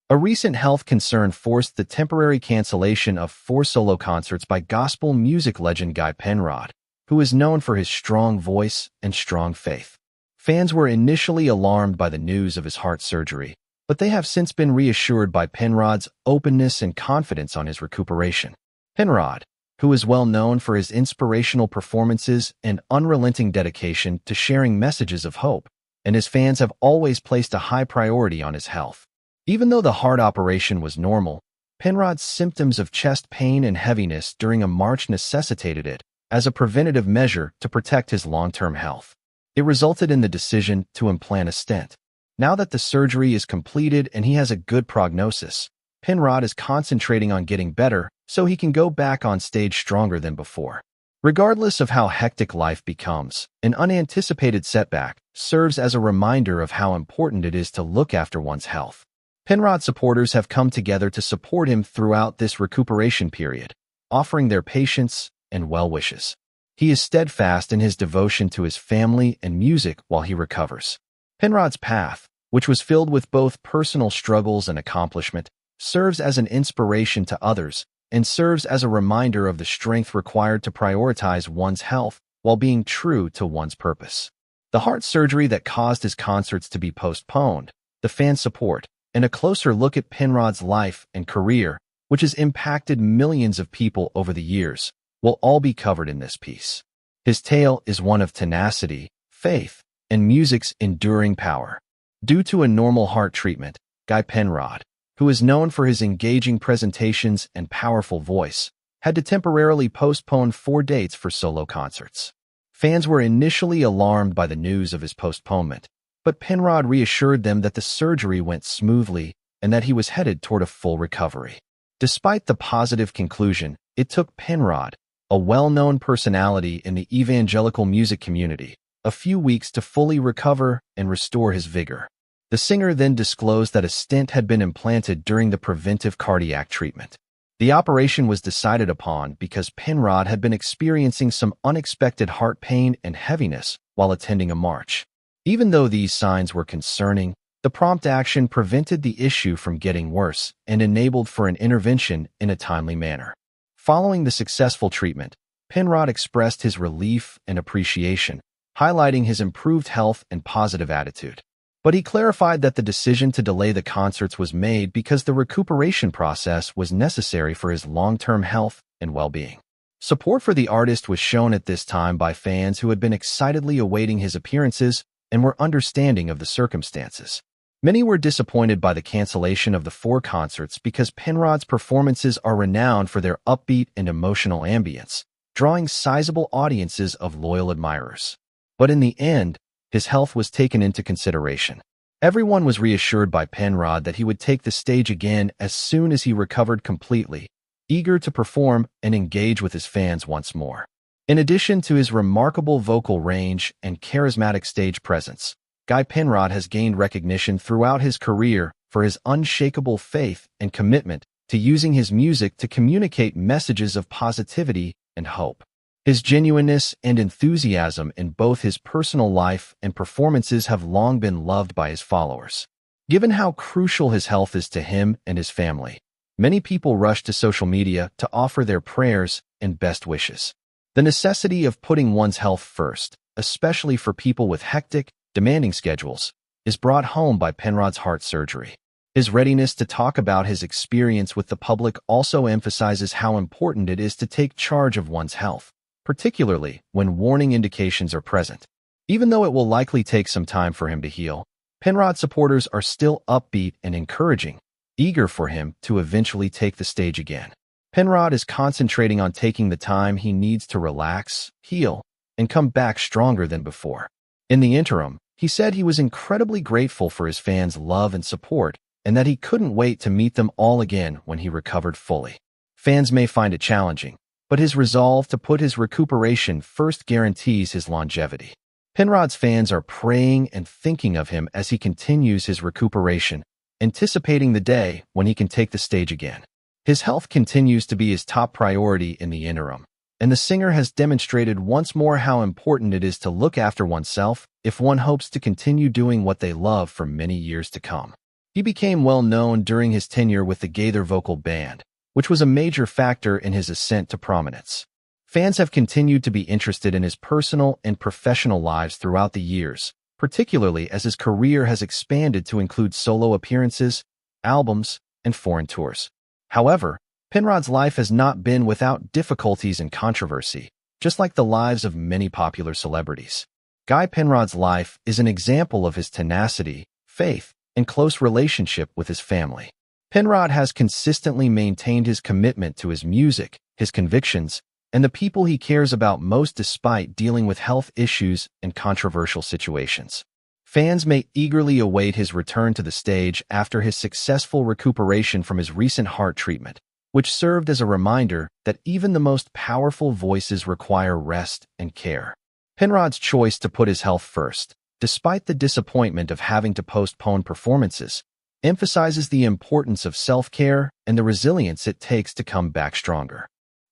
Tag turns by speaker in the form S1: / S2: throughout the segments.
S1: A recent health concern forced the temporary cancellation of 4 solo concerts by gospel music legend Guy Penrod, who is known for his strong voice and strong faith. Fans were initially alarmed by the news of his heart surgery, but they have since been reassured by Penrod's openness and confidence on his recuperation. Penrod, who is well known for his inspirational performances and unrelenting dedication to sharing messages of hope, and his fans have always placed a high priority on his health. Even though the heart operation was normal, Penrod's symptoms of chest pain and heaviness during a march necessitated it as a preventative measure to protect his long-term health. It resulted in the decision to implant a stent. Now that the surgery is completed and he has a good prognosis, Penrod is concentrating on getting better so he can go back on stage stronger than before. Regardless of how hectic life becomes, an unanticipated setback serves as a reminder of how important it is to look after one's health. Penrod supporters have come together to support him throughout this recuperation period, offering their patience and well wishes. He is steadfast in his devotion to his family and music while he recovers. Penrod's path, which was filled with both personal struggles and accomplishment, serves as an inspiration to others and serves as a reminder of the strength required to prioritize one's health while being true to one's purpose. The heart surgery that caused his concerts to be postponed, the fan support, and a closer look at Penrod's life and career, which has impacted millions of people over the years, will all be covered in this piece. His tale is one of tenacity, faith, and music's enduring power. Due to a normal heart treatment, Guy Penrod, who is known for his engaging presentations and powerful voice, had to temporarily postpone 4 dates for solo concerts. Fans were initially alarmed by the news of his postponement, but Penrod reassured them that the surgery went smoothly and that he was headed toward a full recovery. Despite the positive conclusion, it took Penrod, a well-known personality in the evangelical music community, a few weeks to fully recover and restore his vigor. The singer then disclosed that a stent had been implanted during the preventive cardiac treatment. The operation was decided upon because Penrod had been experiencing some unexpected heart pain and heaviness while attending a march. Even though these signs were concerning, the prompt action prevented the issue from getting worse and enabled for an intervention in a timely manner. Following the successful treatment, Penrod expressed his relief and appreciation, highlighting his improved health and positive attitude. But he clarified that the decision to delay the concerts was made because the recuperation process was necessary for his long-term health and well-being. Support for the artist was shown at this time by fans who had been excitedly awaiting his appearances and were understanding of the circumstances. Many were disappointed by the cancellation of the 4 concerts because Penrod's performances are renowned for their upbeat and emotional ambience, drawing sizable audiences of loyal admirers. But in the end, his health was taken into consideration. Everyone was reassured by Penrod that he would take the stage again as soon as he recovered completely, eager to perform and engage with his fans once more. In addition to his remarkable vocal range and charismatic stage presence, Guy Penrod has gained recognition throughout his career for his unshakable faith and commitment to using his music to communicate messages of positivity and hope. His genuineness and enthusiasm in both his personal life and performances have long been loved by his followers. Given how crucial his health is to him and his family, many people rush to social media to offer their prayers and best wishes. The necessity of putting one's health first, especially for people with hectic, demanding schedules, is brought home by Penrod's heart surgery. His readiness to talk about his experience with the public also emphasizes how important it is to take charge of one's health, particularly when warning indications are present. Even though it will likely take some time for him to heal, Penrod supporters are still upbeat and encouraging, eager for him to eventually take the stage again. Penrod is concentrating on taking the time he needs to relax, heal, and come back stronger than before. In the interim, he said he was incredibly grateful for his fans' love and support, and that he couldn't wait to meet them all again when he recovered fully. Fans may find it challenging, but his resolve to put his recuperation first guarantees his longevity. Penrod's fans are praying and thinking of him as he continues his recuperation, anticipating the day when he can take the stage again. His health continues to be his top priority in the interim, and the singer has demonstrated once more how important it is to look after oneself if one hopes to continue doing what they love for many years to come. He became well known during his tenure with the Gaither Vocal Band, which was a major factor in his ascent to prominence. Fans have continued to be interested in his personal and professional lives throughout the years, particularly as his career has expanded to include solo appearances, albums, and foreign tours. However, Penrod's life has not been without difficulties and controversy, just like the lives of many popular celebrities. Guy Penrod's life is an example of his tenacity, faith, and close relationship with his family. Penrod has consistently maintained his commitment to his music, his convictions, and the people he cares about most despite dealing with health issues and controversial situations. Fans may eagerly await his return to the stage after his successful recuperation from his recent heart treatment, which served as a reminder that even the most powerful voices require rest and care. Penrod's choice to put his health first, despite the disappointment of having to postpone performances, emphasizes the importance of self-care and the resilience it takes to come back stronger.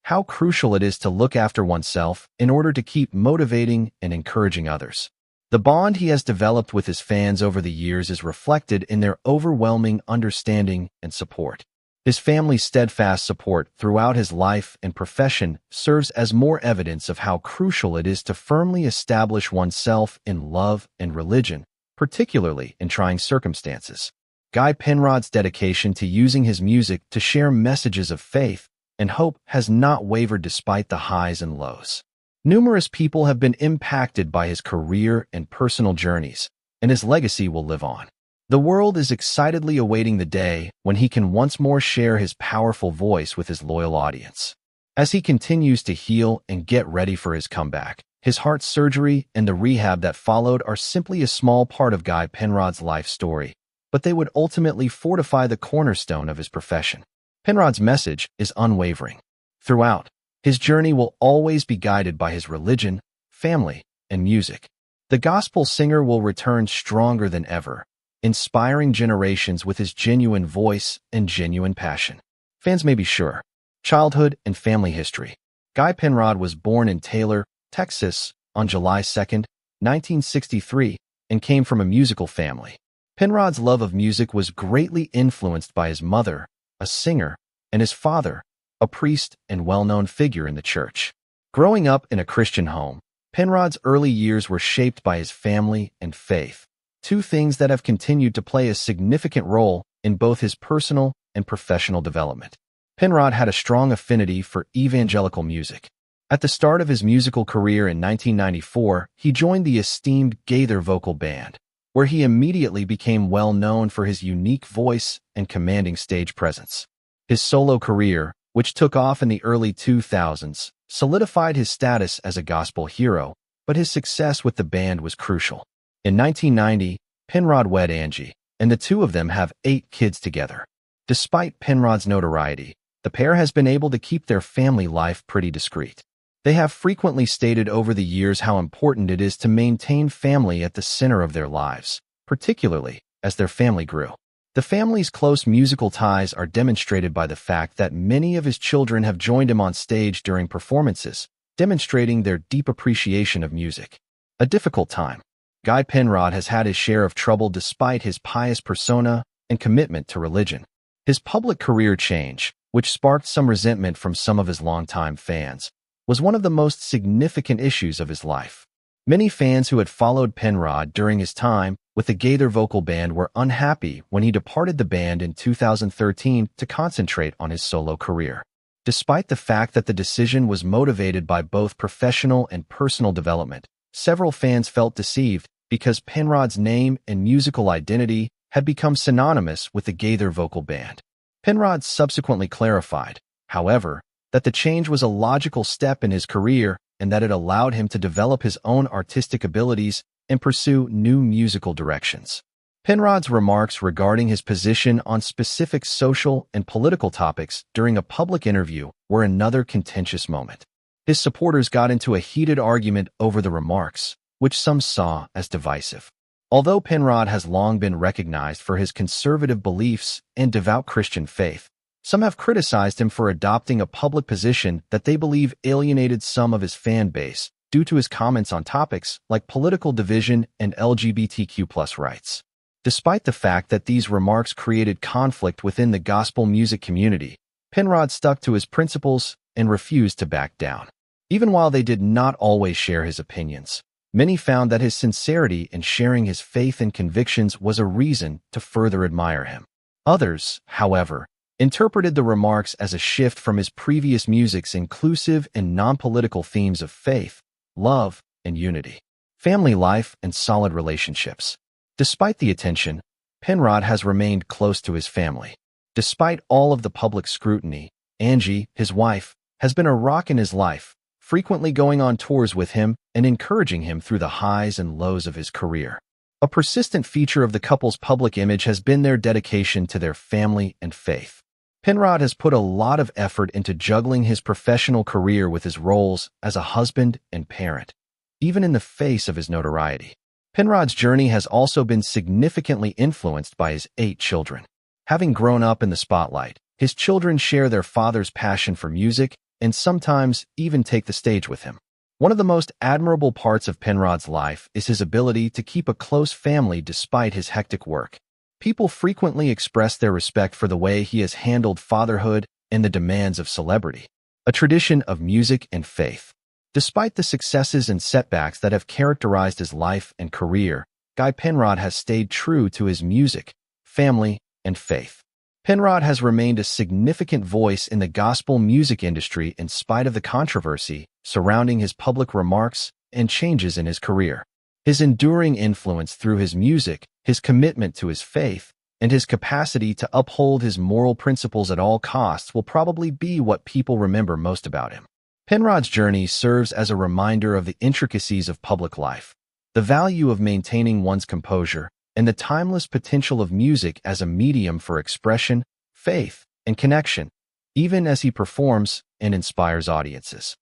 S1: How crucial it is to look after oneself in order to keep motivating and encouraging others. The bond he has developed with his fans over the years is reflected in their overwhelming understanding and support. His family's steadfast support throughout his life and profession serves as more evidence of how crucial it is to firmly establish oneself in love and religion, particularly in trying circumstances. Guy Penrod's dedication to using his music to share messages of faith and hope has not wavered despite the highs and lows. Numerous people have been impacted by his career and personal journeys, and his legacy will live on. The world is excitedly awaiting the day when he can once more share his powerful voice with his loyal audience. As he continues to heal and get ready for his comeback, his heart surgery and the rehab that followed are simply a small part of Guy Penrod's life story, but they would ultimately fortify the cornerstone of his profession. Penrod's message is unwavering. Throughout, his journey will always be guided by his religion, family, and music. The gospel singer will return stronger than ever, inspiring generations with his genuine voice and genuine passion. Fans may be sure. Childhood and family history. Guy Penrod was born in Taylor, Texas, on July 2, 1963, and came from a musical family. Penrod's love of music was greatly influenced by his mother, a singer, and his father, a priest and well-known figure in the church. Growing up in a Christian home, Penrod's early years were shaped by his family and faith, two things that have continued to play a significant role in both his personal and professional development. Penrod had a strong affinity for evangelical music. At the start of his musical career in 1994, he joined the esteemed Gaither Vocal Band, where he immediately became well known for his unique voice and commanding stage presence. His solo career, which took off in the early 2000s, solidified his status as a gospel hero, but his success with the band was crucial. In 1990, Penrod wed Angie, and the two of them have 8 kids together. Despite Penrod's notoriety, the pair has been able to keep their family life pretty discreet. They have frequently stated over the years how important it is to maintain family at the center of their lives, particularly as their family grew. The family's close musical ties are demonstrated by the fact that many of his children have joined him on stage during performances, demonstrating their deep appreciation of music. A difficult time. Guy Penrod has had his share of trouble despite his pious persona and commitment to religion. His public career change, which sparked some resentment from some of his longtime fans, was one of the most significant issues of his life. Many fans who had followed Penrod during his time with the Gaither Vocal Band were unhappy when he departed the band in 2013 to concentrate on his solo career. Despite the fact that the decision was motivated by both professional and personal development, several fans felt deceived because Penrod's name and musical identity had become synonymous with the Gaither Vocal Band. Penrod subsequently clarified, however, that the change was a logical step in his career and that it allowed him to develop his own artistic abilities and pursue new musical directions. Penrod's remarks regarding his position on specific social and political topics during a public interview were another contentious moment. His supporters got into a heated argument over the remarks, which some saw as divisive. Although Penrod has long been recognized for his conservative beliefs and devout Christian faith, some have criticized him for adopting a public position that they believe alienated some of his fan base due to his comments on topics like political division and LGBTQ+ rights. Despite the fact that these remarks created conflict within the gospel music community, Penrod stuck to his principles and refused to back down. Even while they did not always share his opinions, many found that his sincerity in sharing his faith and convictions was a reason to further admire him. Others, however, interpreted the remarks as a shift from his previous music's inclusive and non-political themes of faith, love, and unity, family life, and solid relationships. Despite the attention, Penrod has remained close to his family. Despite all of the public scrutiny, Angie, his wife, has been a rock in his life, frequently going on tours with him and encouraging him through the highs and lows of his career. A persistent feature of the couple's public image has been their dedication to their family and faith. Penrod has put a lot of effort into juggling his professional career with his roles as a husband and parent, even in the face of his notoriety. Penrod's journey has also been significantly influenced by his 8 children. Having grown up in the spotlight, his children share their father's passion for music and sometimes even take the stage with him. One of the most admirable parts of Penrod's life is his ability to keep a close family despite his hectic work. People frequently express their respect for the way he has handled fatherhood and the demands of celebrity, a tradition of music and faith. Despite the successes and setbacks that have characterized his life and career, Guy Penrod has stayed true to his music, family, and faith. Penrod has remained a significant voice in the gospel music industry in spite of the controversy surrounding his public remarks and changes in his career. His enduring influence through his music, his commitment to his faith, and his capacity to uphold his moral principles at all costs will probably be what people remember most about him. Penrod's journey serves as a reminder of the intricacies of public life, the value of maintaining one's composure, and the timeless potential of music as a medium for expression, faith, and connection, even as he performs and inspires audiences.